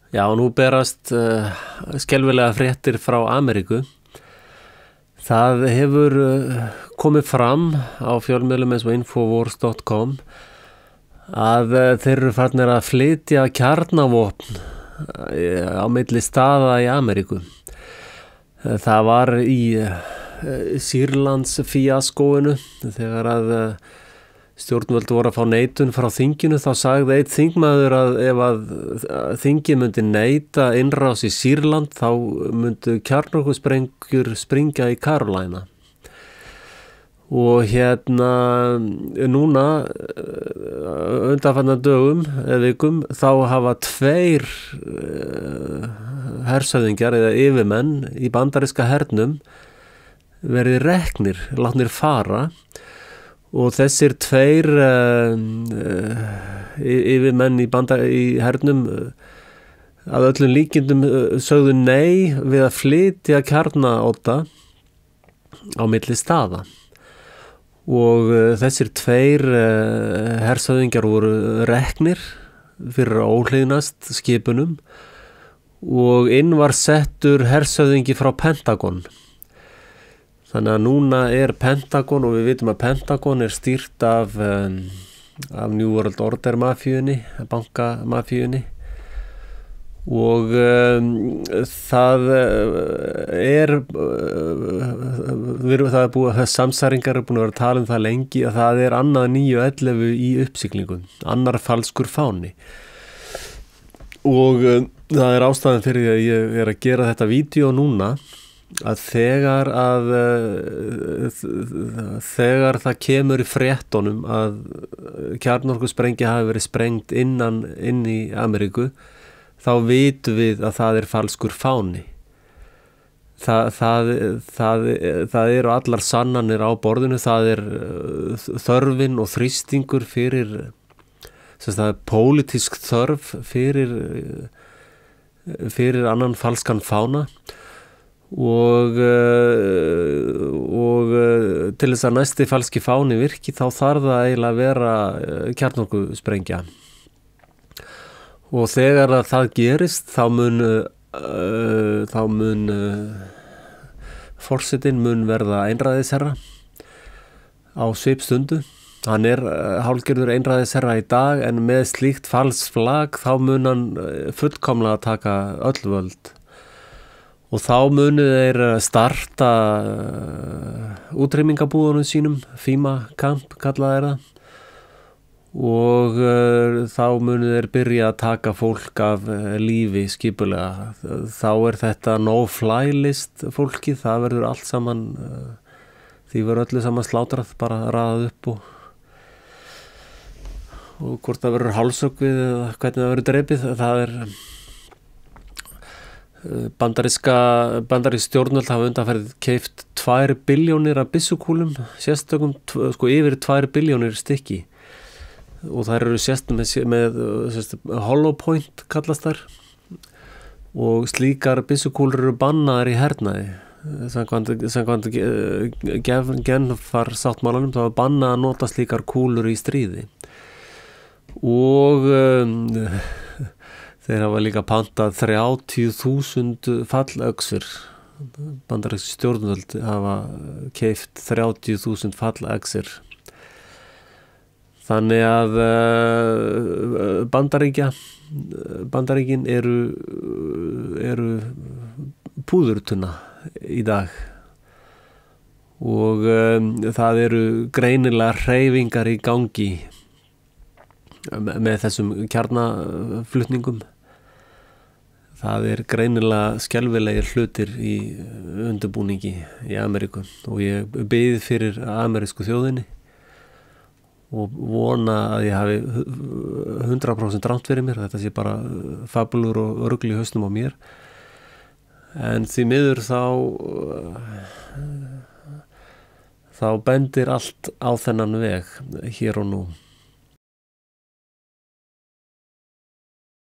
Já, nú berast skelfilega fréttir frá Ameríku. Það hefur komið fram á fjölmiðlum eins og infowars.com að þeir eru farnir að flytja kjarnavopn á milli staða í Ameríku. Það var í Sýrlands fíaskóinu þegar að stjórnvöld voru að fá neitun frá þinginu, þá sagði einn þingmaður að ef að þingið myndi neita innrás í Sýrland þá myndu kjarnorkusprengjur springa í Carolina. Og núna undanfarna dögum eða vikum þá hafa 2 hershöfðingjar eða yfirmenn í bandaríska hernum verið reknir, látnir fara. Og þessir 2 yfirmenn í hernum að öllum líkindum sögðu nei við að flytja kjarnaodda á milli staða. Og þessir 2 hershöfðingjar voru reknir fyrir að óhlýðnast skipunum og inn var settur hershöfðingi frá Pentagon. Þannig að núna Pentagon, og við vitum að Pentagon stýrt af New World Order mafíunni, bankamafíunni, og það búið að samsæringar búin að vera að tala það lengi að það annað 9/11 í uppsiglingum, annar falskur fáni. Og það ástæðan fyrir að ég að gera þetta vídeó núna, að þegar það kemur í fréttunum að kjarnorkusprengja hafi verið sprengt inn í Ameríku, þá vitum við að það falskur fáni. Það eru allar sannanir á borðinu, það þörfin og þrýstingur fyrir, það pólitísk þörf fyrir annan falskan fána. Og til þess að næsti falski fáni virki þá þarf það eiginlega að vera kjarnorkusprengja. Og þegar það gerist þá mun forsetinn mun verða einræðisherra á svipstundu. Hann hálfgerður einræðisherra í dag, en með slíkt falsflag þá mun hann fullkomlega taka öll völd. Og þá munu þeir starta útreymingabúðunum sínum, FEMA-kamp kallaði það, og þá munu þeir byrja að taka fólk af lífi skipulega. Þá þetta no-fly list fólki, það verður allt saman, því verður öllu saman slátrað, bara raðað upp og hvort það verður hálshöggvið eða hvernig það verður drepið, það bandarísk stjórnvöld hafa undanfarið keypt 2 billjónir af byssukúlum, sérstökum yfir 2 billjónir stykki, og þær eru með hollow point kallast þær, og slíkar byssukúlur eru bannaðar í hernaði. Samkvæmt Genfarsáttmálanum þá bannað að nota slíkar kúlur í stríði. Og þeir hafa líka pantað 30.000 fallöxur. Bandarísk stjórnvöld hafa keypt 30.000 fallöxur. Þannig að Bandaríkin eru púðurtunna í dag. Og það eru greinilega hreyfingar í gangi með þessum kjarnaflutningum. Það greinilega skelfilegir hlutir í undirbúningi í Ameríku, og ég bið fyrir amerísku þjóðinni og vona að ég hafi 100% rátt fyrir mér, þetta sé bara fabulur og rugl í hausnum á mér, en því miður þá bendir allt á þennan veg hér og nú.